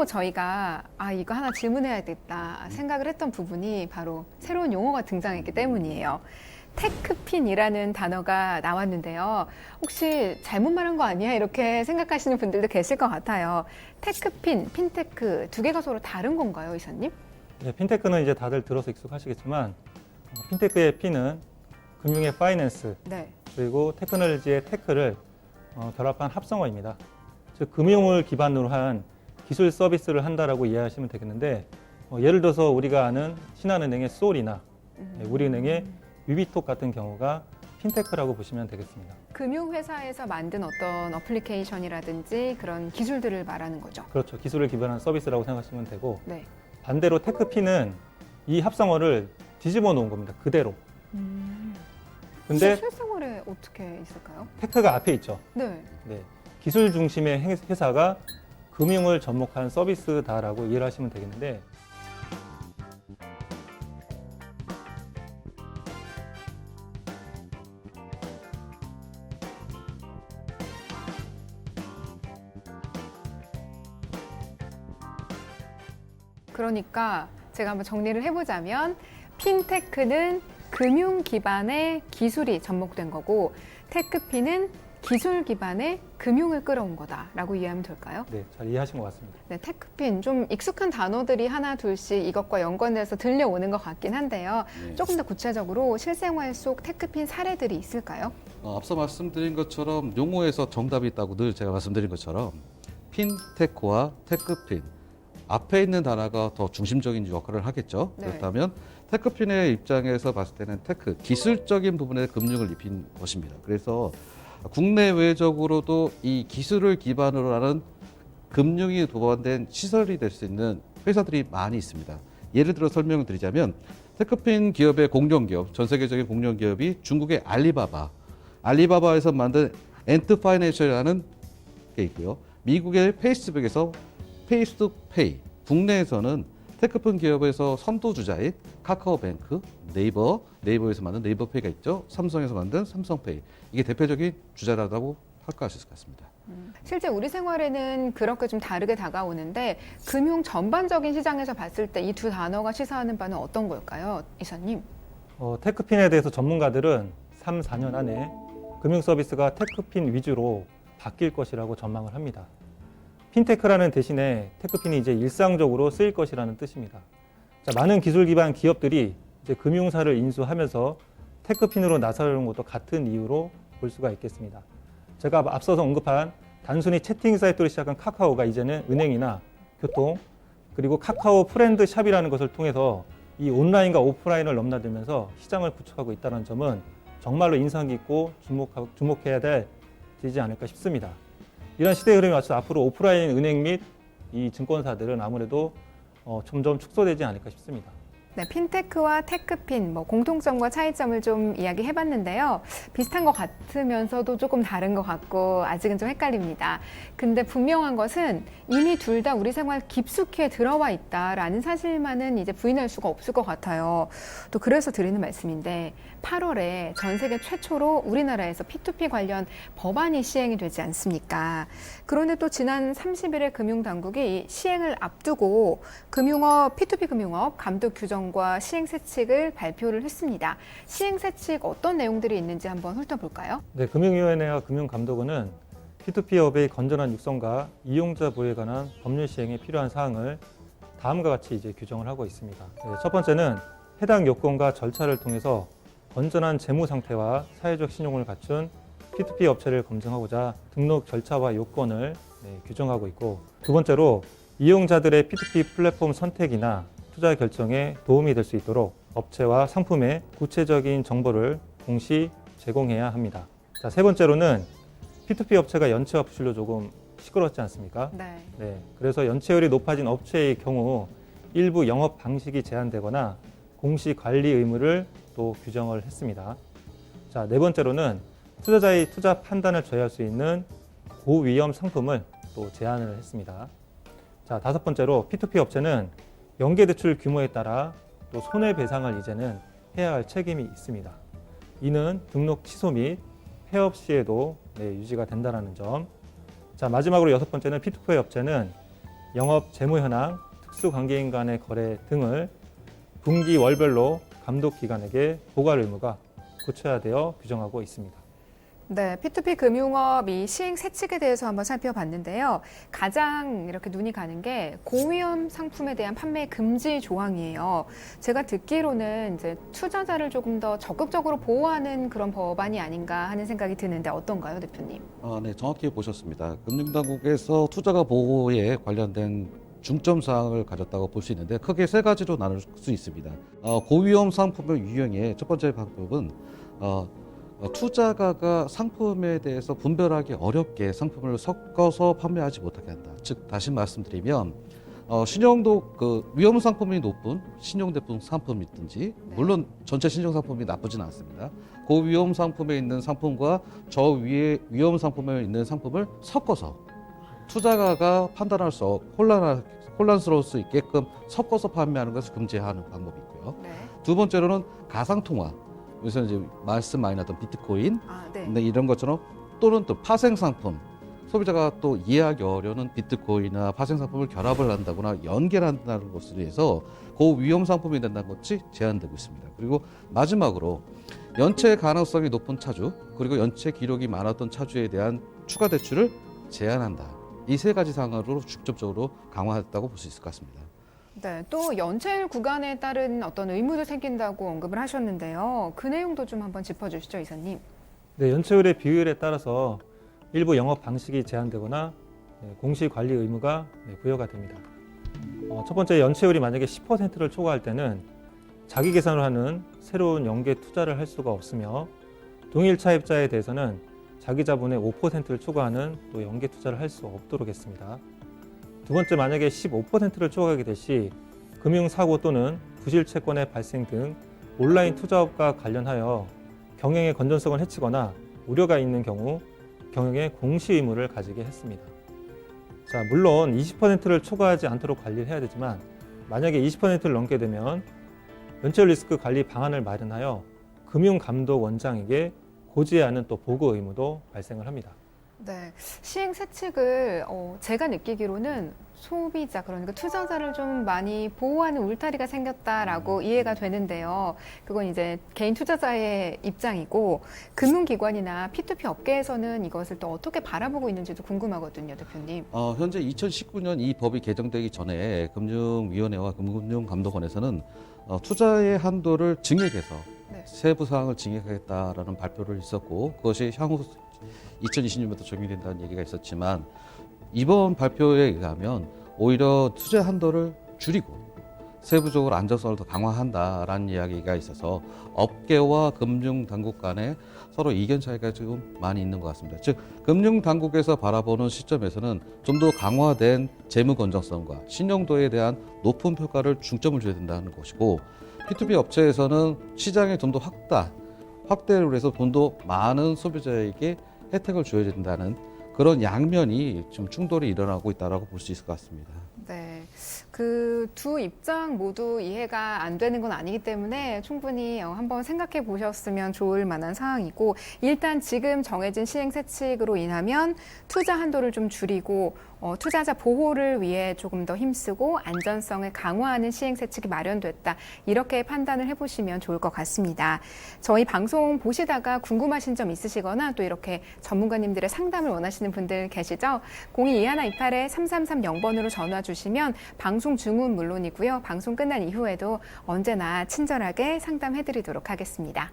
또 저희가 이거 하나 질문해야겠다 생각을 했던 부분이 바로 새로운 용어가 등장했기 때문이에요. 테크핀이라는 단어가 나왔는데요. 혹시 잘못 말한 거 아니야? 이렇게 생각하시는 분들도 계실 것 같아요. 테크핀, 핀테크 두 개가 서로 다른 건가요, 이사님? 네, 핀테크는 이제 다들 들어서 익숙하시겠지만 핀테크의 P는 금융의 파이낸스 네. 그리고 테크놀로지의 테크를 결합한 합성어입니다. 즉 금융을 기반으로 한 기술 서비스를 한다라고 이해하시면 되겠는데 예를 들어서 우리가 아는 신한은행의 소울이나 우리은행의 위비톡 같은 경우가 핀테크라고 보시면 되겠습니다. 금융회사에서 만든 어떤 어플리케이션이라든지 그런 기술들을 말하는 거죠. 그렇죠. 기술을 기반한 서비스라고 생각하시면 되고 네. 반대로 테크핀은 이 합성어를 뒤집어 놓은 겁니다. 그대로. 근데 실생활에 어떻게 있을까요? 테크가 앞에 있죠. 네. 네. 기술 중심의 회사가 금융을 접목한 서비스다라고 이해를 하시면 되겠는데 그러니까 제가 한번 정리를 해보자면 핀테크는 금융 기반의 기술이 접목된 거고 테크핀은 기술 기반의 금융을 끌어온 거다라고 이해하면 될까요? 네, 잘 이해하신 것 같습니다. 네, 테크핀 좀 익숙한 단어들이 하나 둘씩 이것과 연관돼서 들려오는 것 같긴 한데요. 네. 조금 더 구체적으로 실생활 속 테크핀 사례들이 있을까요? 앞서 말씀드린 것처럼 용어에서 정답이 있다고 늘 제가 말씀드린 것처럼 핀테크와 테크핀 앞에 있는 단어가 더 중심적인 역할을 하겠죠. 네. 그렇다면 테크핀의 입장에서 봤을 때는 테크 기술적인 부분에 금융을 입힌 것입니다. 그래서 국내외적으로도 이 기술을 기반으로 하는 금융이 도반된 시설이 될 수 있는 회사들이 많이 있습니다. 예를 들어 설명을 드리자면 테크핀 기업의 공룡기업, 전 세계적인 공룡기업이 중국의 알리바바에서 만든 엔트 파이낸셜이라는 게 있고요. 미국의 페이스북에서 페이스북페이, 국내에서는 테크핀 기업에서 선두주자인 카카오뱅크, 네이버에서 만든 네이버페이가 있죠. 삼성에서 만든 삼성페이. 이게 대표적인 주자라고 평가할 수 있을 것 같습니다. 실제 우리 생활에는 그렇게 좀 다르게 다가오는데 금융 전반적인 시장에서 봤을 때 이 두 단어가 시사하는 바는 어떤 걸까요, 이사님? 테크핀에 대해서 전문가들은 3, 4년 안에 금융 서비스가 테크핀 위주로 바뀔 것이라고 전망을 합니다. 핀테크라는 대신에 테크핀이 이제 일상적으로 쓰일 것이라는 뜻입니다. 자, 많은 기술 기반 기업들이 이제 금융사를 인수하면서 테크핀으로 나서는 것도 같은 이유로 볼 수가 있겠습니다. 제가 앞서서 언급한 단순히 채팅 사이트로 시작한 카카오가 이제는 은행이나 교통 그리고 카카오 프렌드 샵이라는 것을 통해서 이 온라인과 오프라인을 넘나들면서 시장을 구축하고 있다는 점은 정말로 인상 깊고 주목해야 되지 않을까 싶습니다. 이런 시대 흐름에 맞춰서 앞으로 오프라인 은행 및 이 증권사들은 아무래도 점점 축소되지 않을까 싶습니다. 네, 핀테크와 테크핀 공통점과 차이점을 좀 이야기해봤는데요. 비슷한 것 같으면서도 조금 다른 것 같고 아직은 좀 헷갈립니다. 근데 분명한 것은 이미 둘 다 우리 생활 깊숙이 들어와 있다라는 사실만은 이제 부인할 수가 없을 것 같아요. 또 그래서 드리는 말씀인데 8월에 전 세계 최초로 우리나라에서 P2P 관련 법안이 시행이 되지 않습니까? 그런데 또 지난 30일에 금융당국이 시행을 앞두고 P2P 금융업 감독 규정과 시행세칙을 발표를 했습니다. 시행세칙 어떤 내용들이 있는지 한번 훑어볼까요? 네, 금융위원회와 금융감독원은 P2P업의 건전한 육성과 이용자 보호에 관한 법률 시행에 필요한 사항을 다음과 같이 이제 규정을 하고 있습니다. 네, 첫 번째는 해당 요건과 절차를 통해서 건전한 재무 상태와 사회적 신용을 갖춘 P2P 업체를 검증하고자 등록 절차와 요건을 규정하고 있고, 두 번째로 이용자들의 P2P 플랫폼 선택이나 투자 결정에 도움이 될 수 있도록 업체와 상품의 구체적인 정보를 동시 제공해야 합니다. 자, 세 번째로는 P2P 업체가 연체와 부실로 조금 시끄럽지 않습니까? 네. 그래서 연체율이 높아진 업체의 경우 일부 영업 방식이 제한되거나 공시 관리 의무를 또 규정을 했습니다. 자, 네 번째로는 투자자의 투자 판단을 저해할 수 있는 고위험 상품을 또 제한을 했습니다. 자, 다섯 번째로 P2P 업체는 연계대출 규모에 따라 또 손해배상을 이제는 해야 할 책임이 있습니다. 이는 등록 취소 및 폐업 시에도 유지가 된다는 점. 자, 마지막으로 여섯 번째는 P2P 업체는 영업 재무 현황, 특수관계인 간의 거래 등을 분기 월별로 감독 기관에게 보고할 의무가 구체화되어 규정하고 있습니다. 네, P2P 금융업 이 시행 세칙에 대해서 한번 살펴봤는데요. 가장 이렇게 눈이 가는 게 고위험 상품에 대한 판매 금지 조항이에요. 제가 듣기로는 이제 투자자를 조금 더 적극적으로 보호하는 그런 법안이 아닌가 하는 생각이 드는데 어떤가요, 대표님? 네, 정확히 보셨습니다. 금융당국에서 투자가 보호에 관련된 중점 사항을 가졌다고 볼 수 있는데 크게 세 가지로 나눌 수 있습니다. 고위험 상품을 유형의 첫 번째 방법은 투자가가 상품에 대해서 분별하기 어렵게 상품을 섞어서 판매하지 못하게 한다. 즉 다시 말씀드리면 신용도 위험 상품이 높은 신용대품 상품이든지 물론 전체 신용 상품이 나쁘진 않습니다. 고위험 상품에 있는 상품과 저 위에 위험 상품에 있는 상품을 섞어서 투자가가 판단할 수 혼란스러울 수 있게끔 섞어서 판매하는 것을 금지하는 방법이 있고요. 네. 두 번째로는 가상통화. 여기서 이제 말씀 많이 나왔던 비트코인, 네. 이런 것처럼 또는 또 파생 상품. 소비자가 또 이해하기 어려운 비트코인이나 파생 상품을 결합을 한다거나 연계를 한다는 것으로 해서 고위험 상품이 된다는 것이 제한되고 있습니다. 그리고 마지막으로 연체 가능성이 높은 차주 그리고 연체 기록이 많았던 차주에 대한 추가 대출을 제한한다. 이 세 가지 사항으로 중점적으로 강화했다고 볼 수 있을 것 같습니다. 네, 또 연체율 구간에 따른 어떤 의무도 생긴다고 언급을 하셨는데요. 그 내용도 좀 한번 짚어주시죠, 이사님. 네, 연체율의 비율에 따라서 일부 영업 방식이 제한되거나 공시 관리 의무가 부여가 됩니다. 첫 번째 연체율이 만약에 10%를 초과할 때는 자기 계산을 하는 새로운 연계 투자를 할 수가 없으며 동일 차입자에 대해서는 자기 자본의 5%를 초과하는 또 연계 투자를 할 수 없도록 했습니다. 두 번째, 만약에 15%를 초과하게 될 시 금융사고 또는 부실 채권의 발생 등 온라인 투자업과 관련하여 경영의 건전성을 해치거나 우려가 있는 경우 경영의 공시 의무를 가지게 했습니다. 자, 물론 20%를 초과하지 않도록 관리를 해야 되지만 만약에 20%를 넘게 되면 연체율 리스크 관리 방안을 마련하여 금융감독원장에게 고지하는 또 보고 의무도 발생을 합니다. 네, 시행 세칙을 제가 느끼기로는 소비자, 그러니까 투자자를 좀 많이 보호하는 울타리가 생겼다라고 이해가 되는데요. 그건 이제 개인 투자자의 입장이고 금융기관이나 P2P 업계에서는 이것을 또 어떻게 바라보고 있는지도 궁금하거든요, 대표님. 현재 2019년 이 법이 개정되기 전에 금융위원회와 금융감독원에서는 투자의 한도를 증액해서 세부 사항을 증액하겠다라는 발표를 있었고 그것이 향후 2020년부터 적용된다는 얘기가 있었지만 이번 발표에 의하면 오히려 투자 한도를 줄이고 세부적으로 안전성을 더 강화한다라는 이야기가 있어서 업계와 금융당국 간에 서로 이견 차이가 지금 많이 있는 것 같습니다. 즉 금융당국에서 바라보는 시점에서는 좀 더 강화된 재무 건전성과 신용도에 대한 높은 평가를 중점을 줘야 된다는 것이고 P2P 업체에서는 시장에 좀 더 확대를 해서 좀 더 많은 소비자에게 혜택을 줘야 된다는 그런 양면이 지금 충돌이 일어나고 있다고 볼 수 있을 것 같습니다. 네, 그 두 입장 모두 이해가 안 되는 건 아니기 때문에 충분히 한번 생각해 보셨으면 좋을 만한 사항이고 일단 지금 정해진 시행 세칙으로 인하면 투자 한도를 좀 줄이고 투자자 보호를 위해 조금 더 힘쓰고 안전성을 강화하는 시행 세칙이 마련됐다. 이렇게 판단을 해보시면 좋을 것 같습니다. 저희 방송 보시다가 궁금하신 점 있으시거나 또 이렇게 전문가님들의 상담을 원하시는 분들 계시죠? 022128-3330번으로 전화 주시면 방송 중은 물론이고요. 방송 끝난 이후에도 언제나 친절하게 상담해드리도록 하겠습니다.